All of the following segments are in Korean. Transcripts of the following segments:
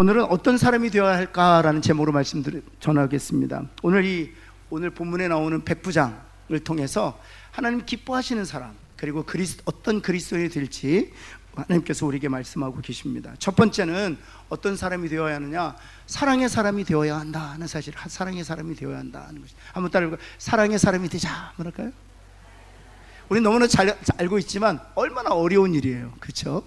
오늘은 어떤 사람이 되어야 할까라는 제목으로 말씀드려 전하겠습니다. 오늘 본문에 나오는 백부장을 통해서 하나님 기뻐하시는 사람, 그리고 어떤 그리스도인이 될지 하나님께서 우리에게 말씀하고 계십니다. 첫 번째는 어떤 사람이 되어야 하느냐? 사랑의 사람이 되어야 한다 하는 사실. 사랑의 사람이 되어야 한다 하는 것이. 한번 따라해볼까요? 사랑의 사람이 되자. 뭐랄까요? 우리는 너무나 잘 알고 있지만 얼마나 어려운 일이에요. 그렇죠?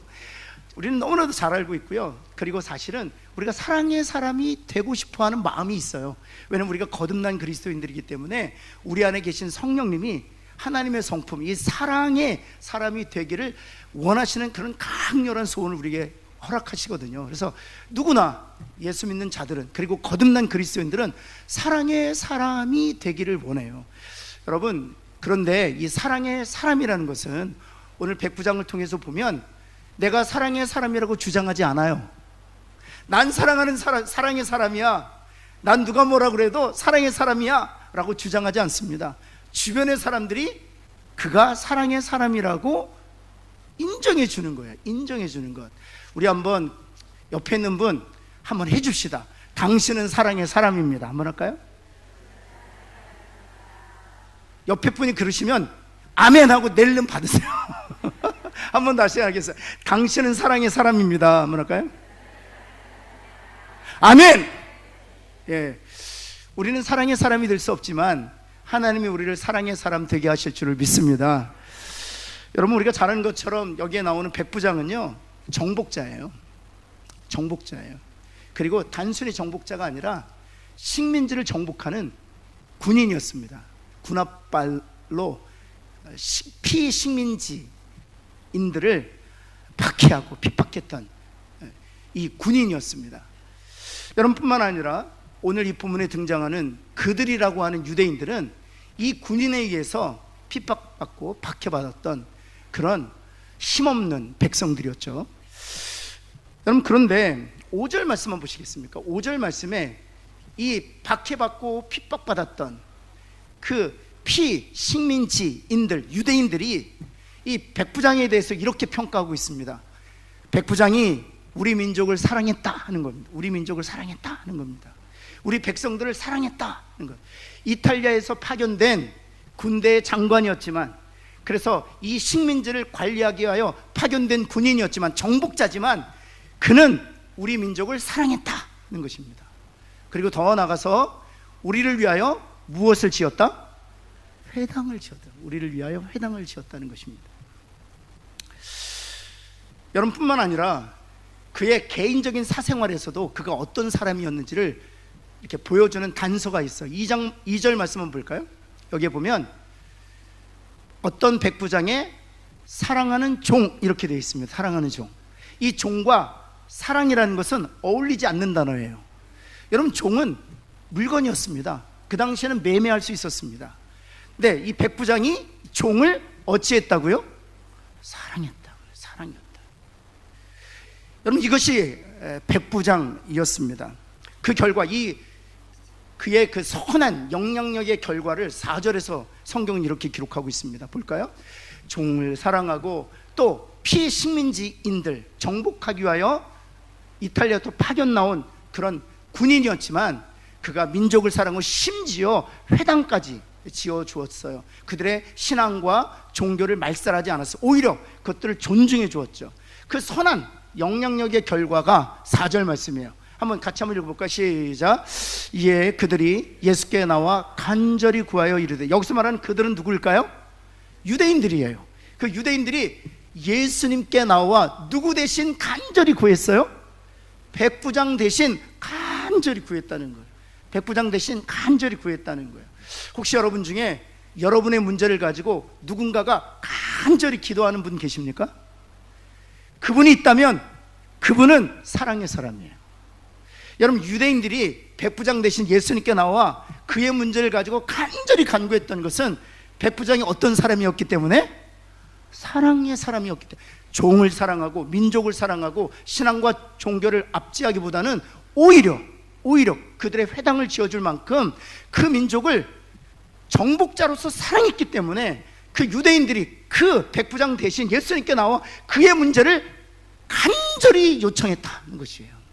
우리는 너무나도 잘 알고 있고요. 그리고 사실은 우리가 사랑의 사람이 되고 싶어하는 마음이 있어요. 왜냐하면 우리가 거듭난 그리스도인들이기 때문에 우리 안에 계신 성령님이 하나님의 성품, 이 사랑의 사람이 되기를 원하시는 그런 강렬한 소원을 우리에게 허락하시거든요. 그래서 누구나 예수 믿는 자들은, 그리고 거듭난 그리스도인들은 사랑의 사람이 되기를 원해요. 여러분, 그런데 이 사랑의 사람이라는 것은 오늘 백부장을 통해서 보면 내가 사랑의 사람이라고 주장하지 않아요. 난 사랑하는 사랑의 사람이야, 난 누가 뭐라 그래도 사랑의 사람이야 라고 주장하지 않습니다. 주변의 사람들이 그가 사랑의 사람이라고 인정해 주는 거예요. 인정해 주는 것. 우리 한번 옆에 있는 분 한번 해줍시다. 당신은 사랑의 사람입니다. 한번 할까요? 옆에 분이 그러시면 아멘 하고 낼름 받으세요. 한번 다시 하겠어요. 당신은 사랑의 사람입니다. 한번 할까요? 아멘. 예, 우리는 사랑의 사람이 될 수 없지만 하나님이 우리를 사랑의 사람 되게 하실 줄을 믿습니다. 여러분, 우리가 잘 아는 것처럼 여기에 나오는 백부장은요, 정복자예요. 정복자예요. 그리고 단순히 정복자가 아니라 식민지를 정복하는 군인이었습니다. 군합발로 피식민지인들을 박해하고 핍박했던 이 군인이었습니다. 여러분뿐만 아니라 오늘 이 본문에 등장하는 그들이라고 하는 유대인들은 이 군인에 의해서 핍박받고 박해받았던 그런 힘없는 백성들이었죠. 여러분, 그런데 5절 말씀만 보시겠습니까? 5절 말씀에 이 박해받고 핍박받았던 그 피식민지인들, 유대인들이 이 백부장에 대해서 이렇게 평가하고 있습니다. 백부장이 우리 민족을 사랑했다 하는 겁니다. 우리 민족을 사랑했다 하는 겁니다. 우리 백성들을 사랑했다 하는 것. 이탈리아에서 파견된 군대의 장관이었지만, 그래서 이 식민지를 관리하기 위하여 파견된 군인이었지만, 정복자지만 그는 우리 민족을 사랑했다는 것입니다. 그리고 더 나아가서 우리를 위하여 무엇을 지었다? 회당을 지었다. 우리를 위하여 회당을 지었다는 것입니다. 여러분뿐만 아니라 그의 개인적인 사생활에서도 그가 어떤 사람이었는지를 이렇게 보여주는 단서가 있어요. 2절 말씀 한번 볼까요? 여기에 보면 어떤 백부장의 사랑하는 종, 이렇게 되어 있습니다. 사랑하는 종. 이 종과 사랑이라는 것은 어울리지 않는 단어예요. 여러분, 종은 물건이었습니다. 그 당시에는 매매할 수 있었습니다. 근데 이 백부장이 종을 어찌했다고요? 사랑했다고요. 사랑했다. 여러분, 이것이 백부장이었습니다. 그 결과, 그의 그 선한 영향력의 결과를 4절에서 성경은 이렇게 기록하고 있습니다. 볼까요? 종을 사랑하고 또 피식민지인들 정복하기 위하여 이탈리아로 파견 나온 그런 군인이었지만 그가 민족을 사랑하고 심지어 회당까지 지어주었어요. 그들의 신앙과 종교를 말살하지 않았어요. 오히려 그것들을 존중해 주었죠. 그 선한 영향력의 결과가 4절 말씀이에요. 한번 같이 한번 읽어볼까요? 시작. 이에 그들이 예수께 나와 간절히 구하여 이르되, 여기서 말하는 그들은 누구일까요? 유대인들이에요. 그 유대인들이 예수님께 나와 누구 대신 간절히 구했어요? 백부장 대신 간절히 구했다는 거예요. 백부장 대신 간절히 구했다는 거예요. 혹시 여러분 중에 여러분의 문제를 가지고 누군가가 간절히 기도하는 분 계십니까? 그분이 있다면 그분은 사랑의 사람이에요. 여러분, 유대인들이 백부장 대신 예수님께 나와 그의 문제를 가지고 간절히 간구했던 것은 백부장이 어떤 사람이었기 때문에? 사랑의 사람이었기 때문에. 종을 사랑하고 민족을 사랑하고 신앙과 종교를 압제하기보다는 오히려 그들의 회당을 지어줄 만큼 그 민족을 정복자로서 사랑했기 때문에 그 유대인들이 그 백부장 대신 예수님께 나와 그의 문제를 간절히 요청했다는 것이에요.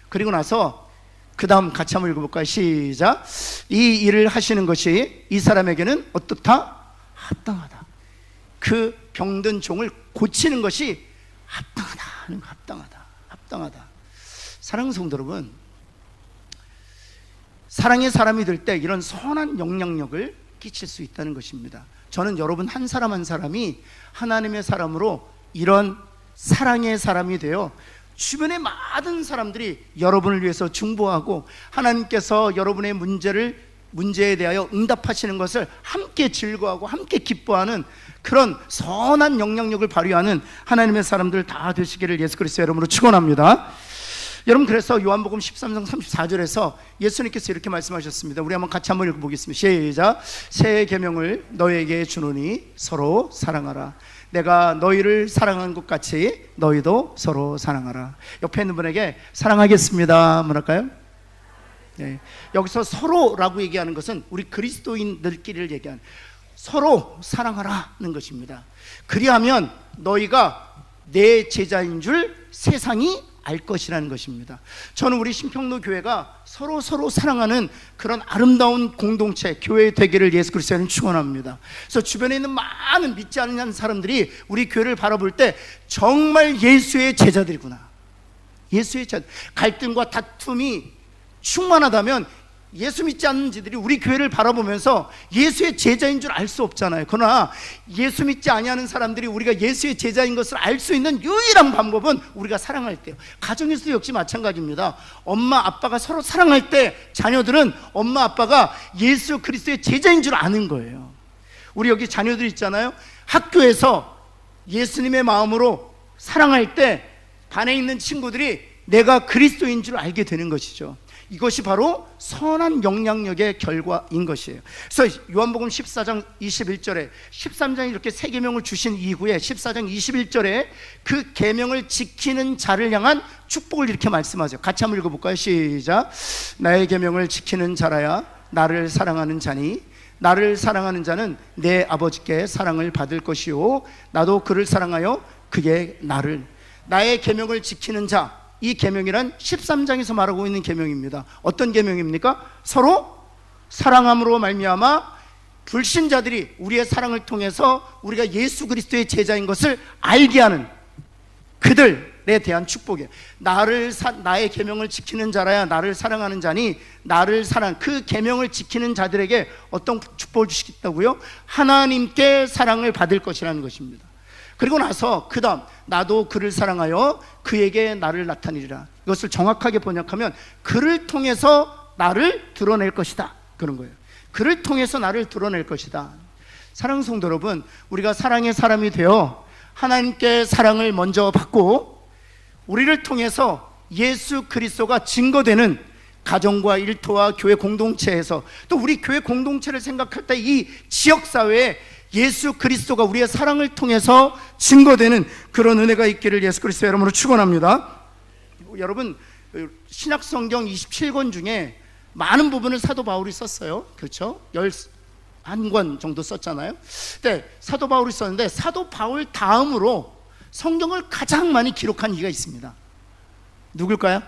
그리고 나서 그 다음 같이 한번 읽어볼까요? 시작. 이 일을 하시는 것이 이 사람에게는 어떻다? 합당하다. 그 병든 종을 고치는 것이 합당하다. 합당하다. 사랑하는 성도 여러분, 사랑의 사람이 될 때 이런 선한 영향력을 끼칠 수 있다는 것입니다. 저는 여러분 한 사람 한 사람이 하나님의 사람으로 이런 사랑의 사람이 되어 주변의 많은 사람들이 여러분을 위해서 중보하고 하나님께서 여러분의 문제에 대하여 응답하시는 것을 함께 즐거워하고 함께 기뻐하는 그런 선한 영향력을 발휘하는 하나님의 사람들 다 되시기를 예수 그리스도의 이름으로 축원합니다. 여러분, 그래서 요한복음 13장 34절에서 예수님께서 이렇게 말씀하셨습니다. 우리 같이 한번 읽어보겠습니다. 시작. 새 계명을 너에게 주노니 서로 사랑하라. 내가 너희를 사랑한 것 같이 너희도 서로 사랑하라. 옆에 있는 분에게 사랑하겠습니다 뭐랄까요? 네. 여기서 서로라고 얘기하는 것은 우리 그리스도인들끼리를 얘기하는, 서로 사랑하라는 것입니다. 그리하면 너희가 내 제자인 줄 세상이 알 것이라는 것입니다. 저는 우리 신평로 교회가 서로 사랑하는 그런 아름다운 공동체, 교회 되기를 예수 그리스도는 축원합니다. 그래서 주변에 있는 많은 믿지 않는 사람들이 우리 교회를 바라볼 때 정말 예수의 제자들이구나, 예수의 제자. 갈등과 다툼이 충만하다면 예수 믿지 않는 자들이 우리 교회를 바라보면서 예수의 제자인 줄 알 수 없잖아요. 그러나 예수 믿지 아니하는 사람들이 우리가 예수의 제자인 것을 알 수 있는 유일한 방법은 우리가 사랑할 때요. 가정에서도 역시 마찬가지입니다. 엄마 아빠가 서로 사랑할 때 자녀들은 엄마 아빠가 예수 그리스도의 제자인 줄 아는 거예요. 우리 여기 자녀들 있잖아요. 학교에서 예수님의 마음으로 사랑할 때 반에 있는 친구들이 내가 그리스도인 줄 알게 되는 것이죠. 이것이 바로 선한 영향력의 결과인 것이에요. 그래서 요한복음 14장 21절에 13장에 이렇게 새 계명을 주신 이후에 14장 21절에 그 계명을 지키는 자를 향한 축복을 이렇게 말씀하죠. 같이 한번 읽어볼까요? 시작. 나의 계명을 지키는 자라야 나를 사랑하는 자니 나를 사랑하는 자는 내 아버지께 사랑을 받을 것이요 나도 그를 사랑하여 그게 나의 계명을 지키는 자, 이 계명이란 13장에서 말하고 있는 계명입니다. 어떤 계명입니까? 서로 사랑함으로 말미암아 불신자들이 우리의 사랑을 통해서 우리가 예수 그리스도의 제자인 것을 알게 하는 그들에 대한 축복이에요. 나의 계명을 지키는 자라야 나를 사랑하는 자니 그 계명을 지키는 자들에게 어떤 축복을 주시겠다고요? 하나님께 사랑을 받을 것이라는 것입니다. 그리고 나서 그 다음 나도 그를 사랑하여 그에게 나를 나타내리라. 이것을 정확하게 번역하면 그를 통해서 나를 드러낼 것이다, 그런 거예요. 그를 통해서 나를 드러낼 것이다. 사랑하는 성도 여러분, 우리가 사랑의 사람이 되어 하나님께 사랑을 먼저 받고 우리를 통해서 예수 그리스도가 증거되는 가정과 일터와 교회 공동체에서, 또 우리 교회 공동체를 생각할 때 이 지역사회에 예수 그리스도가 우리의 사랑을 통해서 증거되는 그런 은혜가 있기를 예수 그리스도의 이름으로 축원합니다. 여러분, 신약성경 27권 중에 많은 부분을 사도 바울이 썼어요. 그렇죠? 11권 정도 썼잖아요. 근데 사도 바울이 썼는데 사도 바울 다음으로 성경을 가장 많이 기록한 이가 있습니다. 누굴까요?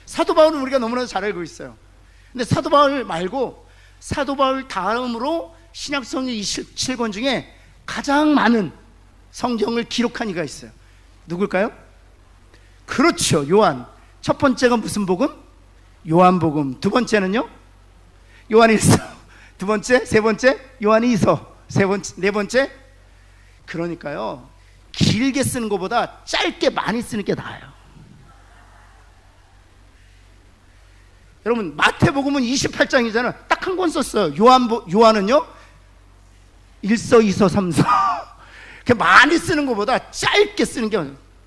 사도 바울은 우리가 너무나도 잘 알고 있어요. 근데 사도 바울 말고 사도 바울 다음으로 신약성경 27권 중에 가장 많은 성경을 기록한 이가 있어요. 누굴까요? 그렇죠, 요한. 첫 번째가 무슨 복음? 요한복음. 두 번째는요? 요한일서. 두 번째, 세 번째 요한이서. 네 번째. 그러니까요, 길게 쓰는 것보다 짧게 많이 쓰는 게 나아요. 여러분, 마태복음은 28장이잖아요. 딱 한 권 썼어요. 요한은요 1서, 2서, 3서. 많이 쓰는 것보다 짧게 쓰는 게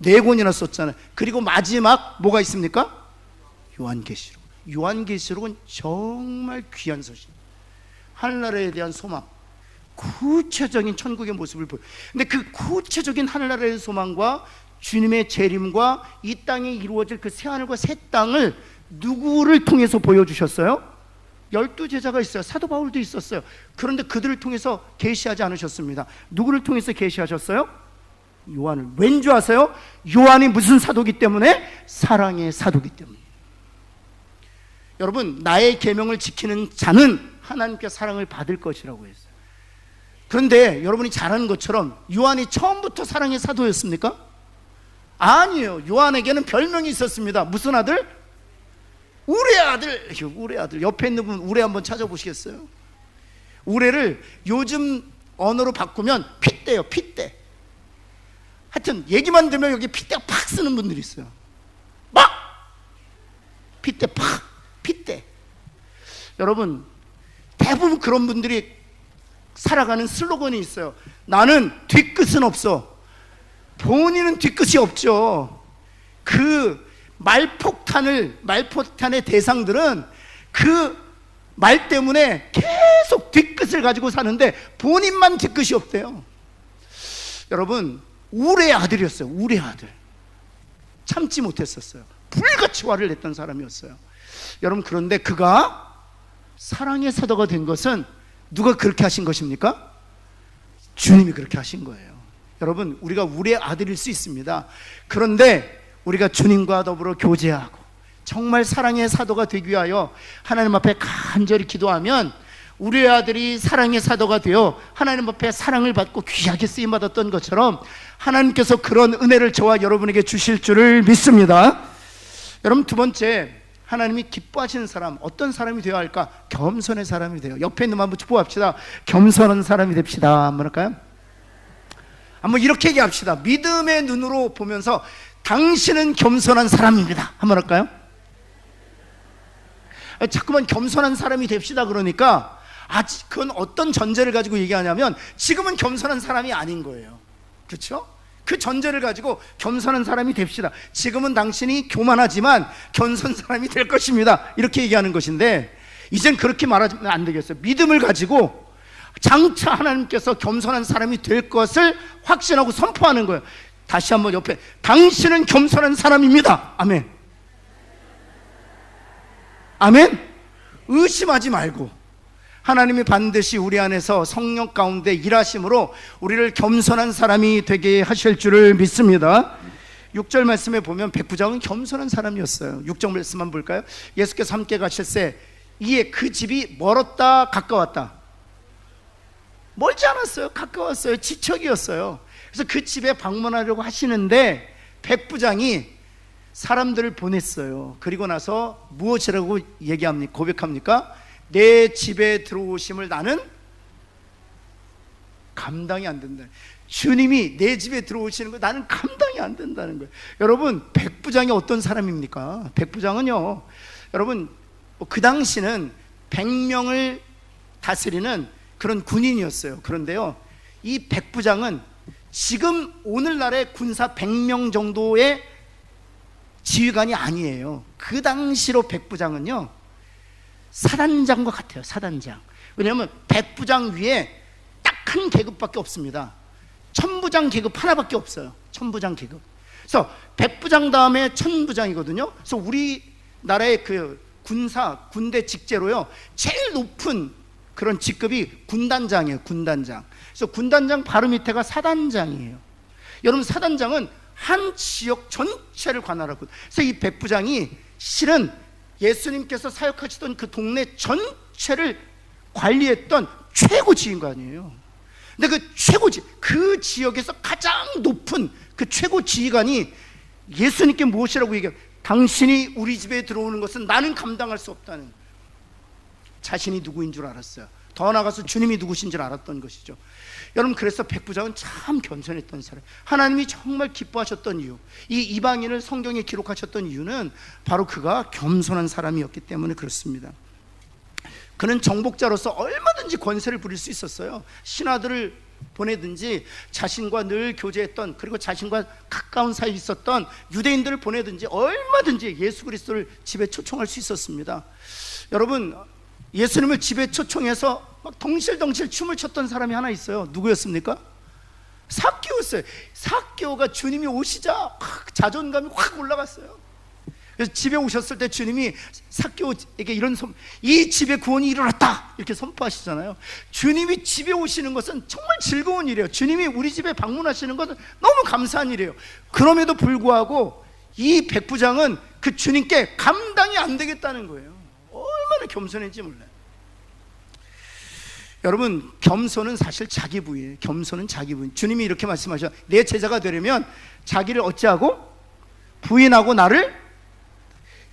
4권이나 썼잖아요. 그리고 마지막 뭐가 있습니까? 요한계시록. 요한계시록은 정말 귀한 소식, 하늘나라에 대한 소망, 구체적인 천국의 모습을 보여요. 근데 그 구체적인 하늘나라의 소망과 주님의 재림과 이 땅에 이루어질 그 새하늘과 새 땅을 누구를 통해서 보여주셨어요? 12제자가 있어요. 사도 바울도 있었어요. 그런데 그들을 통해서 계시하지 않으셨습니다. 누구를 통해서 계시하셨어요? 요한을. 왠 줄 아세요? 요한이 무슨 사도기 때문에? 사랑의 사도기 때문에. 여러분, 나의 계명을 지키는 자는 하나님께 사랑을 받을 것이라고 했어요. 그런데 여러분이 잘 아는 것처럼 요한이 처음부터 사랑의 사도였습니까? 아니에요. 요한에게는 별명이 있었습니다. 무슨 아들? 우레 아들. 우레 아들. 옆에 있는 분 우레 한번 찾아보시겠어요? 우레를 요즘 언어로 바꾸면 핏대요. 핏대. 하여튼 얘기만 들으면 여기 핏대가 팍 쓰는 분들이 있어요. 막! 핏대 팍! 핏대. 여러분, 대부분 그런 분들이 살아가는 슬로건이 있어요. 나는 뒤끝은 없어. 본인은 뒤끝이 없죠. 그 말폭탄의 대상들은 그 말 때문에 계속 뒤끝을 가지고 사는데 본인만 뒤끝이 없대요. 여러분, 우레의 아들이었어요. 우레의 아들. 참지 못했었어요. 불같이 화를 냈던 사람이었어요. 여러분, 그런데 그가 사랑의 사도가 된 것은 누가 그렇게 하신 것입니까? 주님이 그렇게 하신 거예요. 여러분, 우리가 우리의 아들일 수 있습니다. 그런데 우리가 주님과 더불어 교제하고 정말 사랑의 사도가 되기 위하여 하나님 앞에 간절히 기도하면 우리의 아들이 사랑의 사도가 되어 하나님 앞에 사랑을 받고 귀하게 쓰임받았던 것처럼 하나님께서 그런 은혜를 저와 여러분에게 주실 줄을 믿습니다. 여러분, 두 번째, 하나님이 기뻐하시는 사람, 어떤 사람이 되어야 할까? 겸손의 사람이 돼요. 옆에 있는 분 한번 축복합시다. 겸손한 사람이 됩시다. 한번 할까요? 한번 이렇게 얘기합시다. 믿음의 눈으로 보면서 당신은 겸손한 사람입니다. 한번 할까요? 자꾸만 겸손한 사람이 됩시다 그러니까 그건 어떤 전제를 가지고 얘기하냐면 지금은 겸손한 사람이 아닌 거예요. 그렇죠? 그 전제를 가지고 겸손한 사람이 됩시다. 지금은 당신이 교만하지만 겸손한 사람이 될 것입니다. 이렇게 얘기하는 것인데 이젠 그렇게 말하면 안 되겠어요. 믿음을 가지고 장차 하나님께서 겸손한 사람이 될 것을 확신하고 선포하는 거예요. 다시 한번 옆에, 당신은 겸손한 사람입니다. 아멘. 아멘. 의심하지 말고 하나님이 반드시 우리 안에서 성령 가운데 일하심으로 우리를 겸손한 사람이 되게 하실 줄을 믿습니다. 6절 말씀에 보면 백부장은 겸손한 사람이었어요. 6절 말씀만 볼까요? 예수께서 함께 가실새 이에 그 집이 멀었다 가까웠다. 멀지 않았어요. 가까웠어요. 지척이었어요. 그래서 그 집에 방문하려고 하시는데 백부장이 사람들을 보냈어요. 그리고 나서 무엇이라고 얘기합니까? 고백합니까? 내 집에 들어오심을 나는 감당이 안 된다. 주님이 내 집에 들어오시는 거 나는 감당이 안 된다는 거예요. 여러분, 백부장이 어떤 사람입니까? 백부장은요, 여러분, 그 당시는 100명을 다스리는 그런 군인이었어요. 그런데요, 이 백부장은 지금 오늘날의 군사 100명 정도의 지휘관이 아니에요. 그 당시로 백부장은요, 사단장과 같아요. 사단장. 왜냐하면 백부장 위에 딱 한 계급밖에 없습니다. 천부장 계급 하나밖에 없어요. 천부장 계급. 그래서 백부장 다음에 천부장이거든요. 그래서 우리나라의 그 군대 직제로요, 제일 높은 그런 직급이 군단장이에요. 군단장. 그래서 군단장 바로 밑에가 사단장이에요. 여러분, 사단장은 한 지역 전체를 관할하고, 그래서 이 백부장이 실은 예수님께서 사역하시던 그 동네 전체를 관리했던 최고 지휘관이에요. 근데 그 지역에서 가장 높은 그 최고 지휘관이 예수님께 무엇이라고 얘기해요? 당신이 우리 집에 들어오는 것은 나는 감당할 수 없다는, 자신이 누구인 줄 알았어요. 더 나아가서 주님이 누구신 줄 알았던 것이죠. 여러분, 그래서 백부장은 참 겸손했던 사람, 하나님이 정말 기뻐하셨던 이유, 이 이방인을 성경에 기록하셨던 이유는 바로 그가 겸손한 사람이었기 때문에 그렇습니다. 그는 정복자로서 얼마든지 권세를 부릴 수 있었어요. 신하들을 보내든지 자신과 늘 교제했던, 그리고 자신과 가까운 사이에 있었던 유대인들을 보내든지 얼마든지 예수 그리스도를 집에 초청할 수 있었습니다. 여러분, 예수님을 집에 초청해서 막 덩실덩실 춤을 췄던 사람이 하나 있어요. 누구였습니까? 삭개오였어요. 삭개오가 주님이 오시자 자존감이 확 올라갔어요. 그래서 집에 오셨을 때 주님이 삭개오에게 이 집에 구원이 이르렀다 이렇게 선포하시잖아요. 주님이 집에 오시는 것은 정말 즐거운 일이에요. 주님이 우리 집에 방문하시는 것은 너무 감사한 일이에요. 그럼에도 불구하고 이 백부장은 그 주님께 감당이 안 되겠다는 거예요. 얼마나 겸손인지 몰라요. 여러분, 겸손은 사실 자기 부인이에요. 겸손은 자기 부인. 주님이 이렇게 말씀하셔. 내 제자가 되려면 자기를 어찌하고? 부인하고 나를.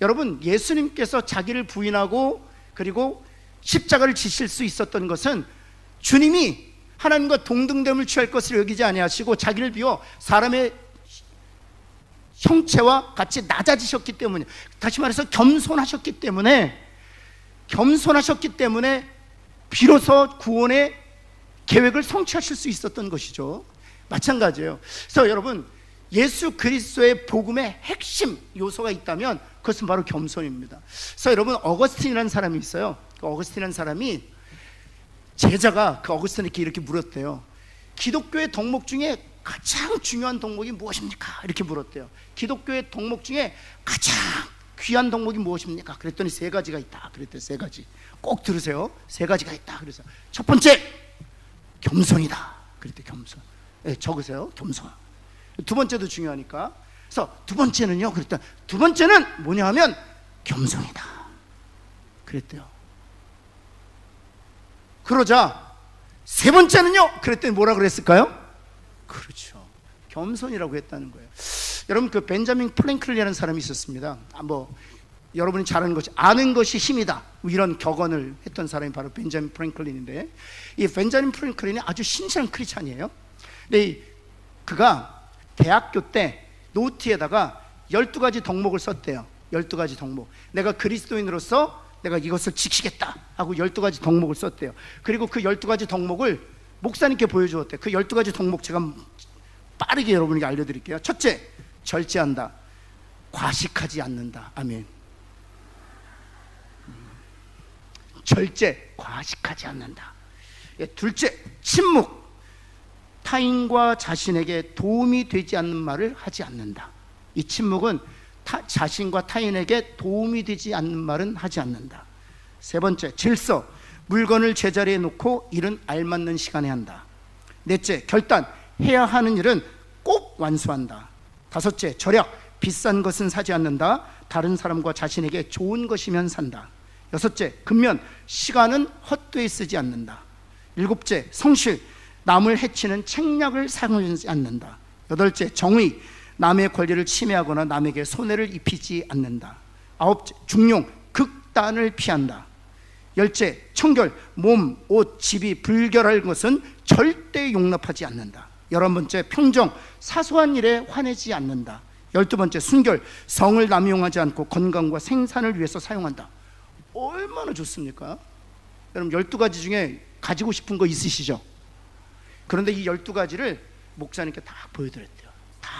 여러분, 예수님께서 자기를 부인하고 그리고 십자가를 지실 수 있었던 것은 주님이 하나님과 동등됨을 취할 것을 여기지 아니하시고 자기를 비워 사람의 형체와 같이 낮아지셨기 때문에, 다시 말해서 겸손하셨기 때문에 비로소 구원의 계획을 성취하실 수 있었던 것이죠. 마찬가지예요. 그래서 여러분, 예수 그리스도의 복음의 핵심 요소가 있다면 그것은 바로 겸손입니다. 그래서 여러분, 어거스틴이라는 사람이 있어요. 그 어거스틴이라는 사람이 제자가 그 어거스틴에게 이렇게 물었대요. 기독교의 덕목 중에 가장 중요한 덕목이 무엇입니까? 이렇게 물었대요. 기독교의 덕목 중에 가장 귀한 덕목이 무엇입니까? 그랬더니 세 가지가 있다. 그랬대요. 세 가지. 꼭 들으세요. 세 가지가 있다. 그래서 첫 번째, 겸손이다. 그랬대요. 겸손. 네, 적으세요. 겸손. 두 번째도 중요하니까. 그래서 두 번째는요, 그랬더니 두 번째는 뭐냐 하면 겸손이다. 그랬대요. 그러자 세 번째는요, 그랬더니 뭐라 그랬을까요? 그렇죠, 겸손이라고 했다는 거예요. 여러분, 그 벤자민 프랭클린이라는 사람이 있었습니다. 여러분이 잘 아는 것이 힘이다, 이런 격언을 했던 사람이 바로 벤자민 프랭클린인데, 이 벤자민 프랭클린이 아주 신실한 크리스찬이에요. 근데 그가 대학교 때 노트에다가 12가지 덕목을 썼대요. 12가지 덕목. 내가 그리스도인으로서 내가 이것을 지키겠다 하고 12가지 덕목을 썼대요. 그리고 그 12가지 덕목을 목사님께 보여주었대요. 그 12가지 덕목 제가 빠르게 여러분에게 알려드릴게요. 첫째, 절제한다. 과식하지 않는다. 아멘. 절제, 과식하지 않는다. 둘째, 침묵. 타인과 자신에게 도움이 되지 않는 말을 하지 않는다. 이 침묵은 자신과 타인에게 도움이 되지 않는 말은 하지 않는다. 세 번째, 질서. 물건을 제자리에 놓고 일은 알맞는 시간에 한다. 넷째, 결단. 해야 하는 일은 꼭 완수한다. 다섯째, 절약. 비싼 것은 사지 않는다. 다른 사람과 자신에게 좋은 것이면 산다. 여섯째, 근면. 시간은 헛되이 쓰지 않는다. 일곱째, 성실. 남을 해치는 책략을 사용하지 않는다. 여덟째, 정의. 남의 권리를 침해하거나 남에게 손해를 입히지 않는다. 아홉째, 중용. 극단을 피한다. 열째, 청결. 몸, 옷, 집이 불결할 것은 절대 용납하지 않는다. 11번째, 평정. 사소한 일에 화내지 않는다. 12번째, 순결. 성을 남용하지 않고 건강과 생산을 위해서 사용한다. 얼마나 좋습니까? 여러분, 12가지 중에 가지고 싶은 거 있으시죠? 그런데 이 12가지를 목사님께 다 보여드렸대요. 다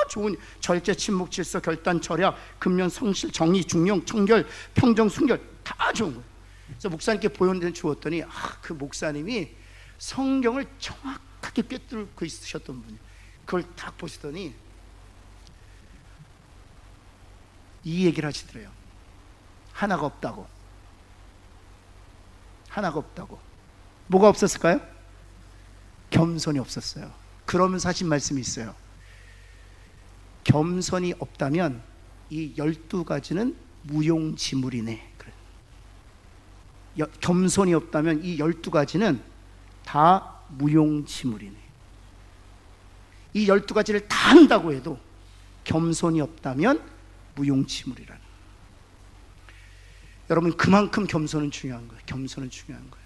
좋은, 절제, 침묵, 질서, 결단, 절약, 근면, 성실, 정의, 중용, 청결, 평정, 순결, 다 좋은 거예요. 그래서 목사님께 보여주었더니 그 목사님이 성경을 정확하게 꿰뚫고 있으셨던 분이에요. 그걸 딱 보시더니 이 얘기를 하시더래요. 하나가 없다고. 하나가 없다고. 뭐가 없었을까요? 겸손이 없었어요. 그러면서 하신 말씀이 있어요. 겸손이 없다면 이 12가지는 무용지물이네. 겸손이 없다면 이 12가지는 다 무용지물이네. 이 12가지를 다 한다고 해도 겸손이 없다면 무용지물이라는. 여러분, 그만큼 겸손은 중요한 거예요. 겸손은 중요한 거예요.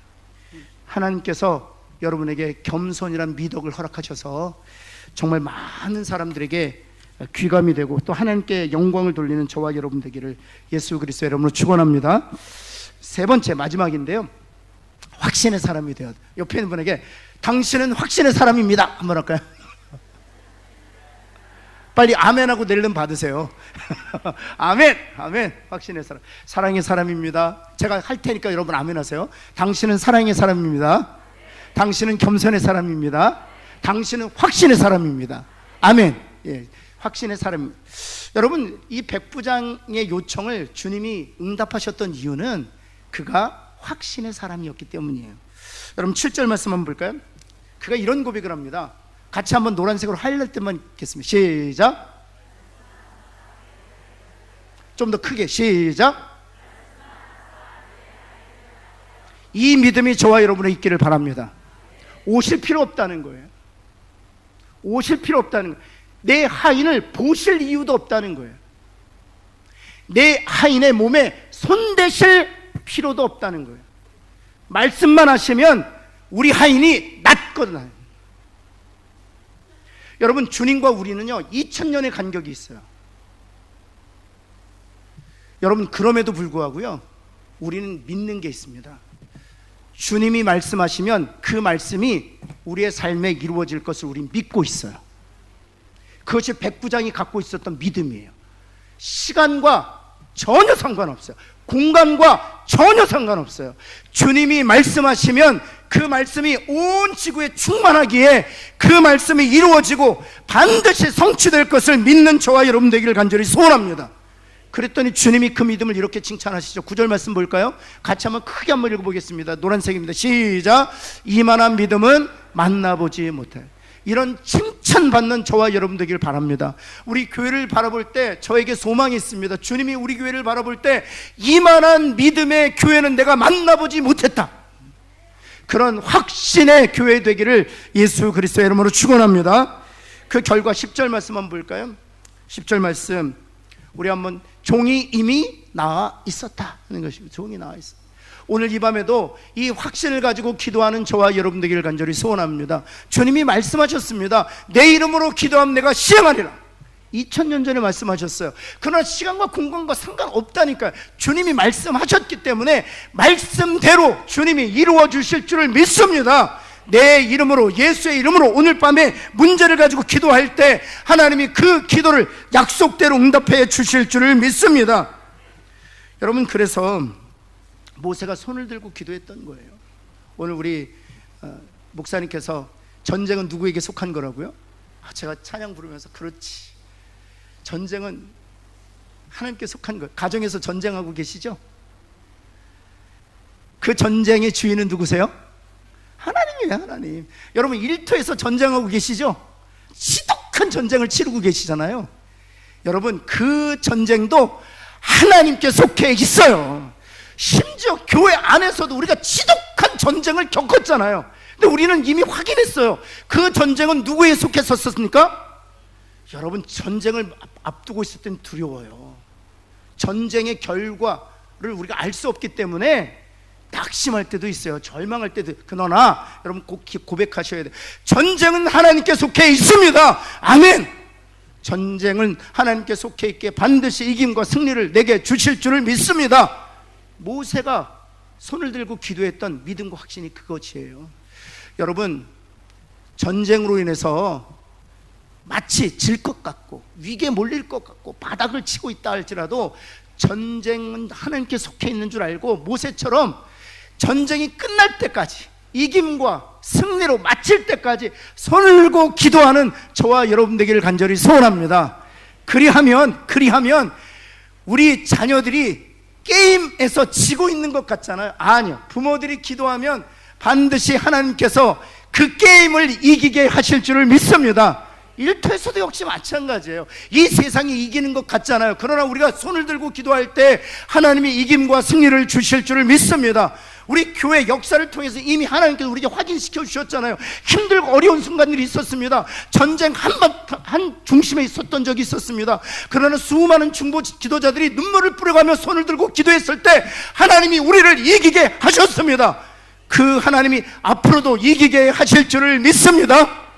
하나님께서 여러분에게 겸손이란 미덕을 허락하셔서 정말 많은 사람들에게 귀감이 되고 또 하나님께 영광을 돌리는 저와 여러분 되기를 예수 그리스도 이름으로 축원합니다. 세 번째, 마지막인데요, 확신의 사람이 되어야 돼요. 옆에 있는 분에게 당신은 확신의 사람입니다 한번 할까요? 빨리 아멘하고 내일은 받으세요. 아멘, 아멘. 확신의 사람, 사랑의 사람입니다. 제가 할 테니까 여러분 아멘하세요. 당신은 사랑의 사람입니다. 당신은 겸손의 사람입니다. 당신은 확신의 사람입니다. 아멘. 예. 확신의 사람. 여러분, 이 백부장의 요청을 주님이 응답하셨던 이유는 그가 확신의 사람이었기 때문이에요. 여러분 7절 말씀 한번 볼까요? 그가 이런 고백을 합니다. 같이 한번 노란색으로 하이라이트만 읽겠습니다. 시작. 좀 더 크게 시작. 이 믿음이 저와 여러분의 있기를 바랍니다. 오실 필요 없다는 거예요. 오실 필요 없다는 거예요. 내 하인을 보실 이유도 없다는 거예요. 내 하인의 몸에 손대실 필요도 없다는 거예요. 말씀만 하시면 우리 하인이 낫거든요. 여러분, 주님과 우리는요 2000년의 간격이 있어요. 여러분, 그럼에도 불구하고요 우리는 믿는 게 있습니다. 주님이 말씀하시면 그 말씀이 우리의 삶에 이루어질 것을 우리는 믿고 있어요. 그것이 백부장이 갖고 있었던 믿음이에요. 시간과 전혀 상관없어요. 공간과 전혀 상관없어요. 주님이 말씀하시면 그 말씀이 온 지구에 충만하기에 그 말씀이 이루어지고 반드시 성취될 것을 믿는 저와 여러분 되기를 간절히 소원합니다. 그랬더니 주님이 그 믿음을 이렇게 칭찬하시죠. 9절 말씀 볼까요? 같이 한번 크게 한번 읽어보겠습니다. 노란색입니다. 시작. 이만한 믿음은 만나보지 못해. 이런 칭찬받는 저와 여러분 되길 바랍니다. 우리 교회를 바라볼 때 저에게 소망이 있습니다. 주님이 우리 교회를 바라볼 때 이만한 믿음의 교회는 내가 만나보지 못했다, 그런 확신의 교회 되기를 예수 그리스도의 이름으로 축원합니다. 그 결과 10절 말씀 한번 볼까요? 10절 말씀 우리 한번, 종이 이미 나와 있었다 하는 것입니다. 종이 나와 있어. 오늘 이 밤에도 이 확신을 가지고 기도하는 저와 여러분 되기를 간절히 소원합니다. 주님이 말씀하셨습니다. 내 이름으로 기도하면 내가 시행하리라. 2000년 전에 말씀하셨어요. 그러나 시간과 공간과 상관없다니까요. 주님이 말씀하셨기 때문에 말씀대로 주님이 이루어 주실 줄을 믿습니다. 내 이름으로, 예수의 이름으로 오늘 밤에 문제를 가지고 기도할 때 하나님이 그 기도를 약속대로 응답해 주실 줄을 믿습니다. 여러분, 그래서 모세가 손을 들고 기도했던 거예요. 오늘 우리 목사님께서 전쟁은 누구에게 속한 거라고요? 제가 찬양 부르면서 그렇지, 전쟁은 하나님께 속한 거예요. 가정에서 전쟁하고 계시죠? 그 전쟁의 주인은 누구세요? 하나님이에요. 하나님. 여러분, 일터에서 전쟁하고 계시죠? 지독한 전쟁을 치르고 계시잖아요. 여러분, 그 전쟁도 하나님께 속해 있어요. 심지어 교회 안에서도 우리가 지독한 전쟁을 겪었잖아요. 근데 우리는 이미 확인했어요. 그 전쟁은 누구에 속했었습니까? 여러분, 전쟁을 앞두고 있을 땐 두려워요. 전쟁의 결과를 우리가 알 수 없기 때문에 낙심할 때도 있어요. 절망할 때도. 그러나 여러분 꼭 고백하셔야 돼요. 전쟁은 하나님께 속해 있습니다. 아멘. 전쟁은 하나님께 속해 있기에 반드시 이김과 승리를 내게 주실 줄을 믿습니다. 모세가 손을 들고 기도했던 믿음과 확신이 그것이에요. 여러분, 전쟁으로 인해서 마치 질 것 같고 위기에 몰릴 것 같고 바닥을 치고 있다 할지라도 전쟁은 하나님께 속해 있는 줄 알고 모세처럼 전쟁이 끝날 때까지, 이김과 승리로 마칠 때까지 손을 들고 기도하는 저와 여러분 되기를 간절히 소원합니다. 그리하면 우리 자녀들이 게임에서 지고 있는 것 같잖아요. 아니요. 부모들이 기도하면 반드시 하나님께서 그 게임을 이기게 하실 줄을 믿습니다. 일터에서도 역시 마찬가지예요. 이 세상이 이기는 것 같잖아요. 그러나 우리가 손을 들고 기도할 때 하나님이 이김과 승리를 주실 줄을 믿습니다. 우리 교회 역사를 통해서 이미 하나님께서 우리에게 확인시켜 주셨잖아요. 힘들고 어려운 순간들이 있었습니다. 전쟁 한 중심에 있었던 적이 있었습니다. 그러나 수많은 중보 기도자들이 눈물을 뿌려가며 손을 들고 기도했을 때 하나님이 우리를 이기게 하셨습니다. 그 하나님이 앞으로도 이기게 하실 줄을 믿습니다.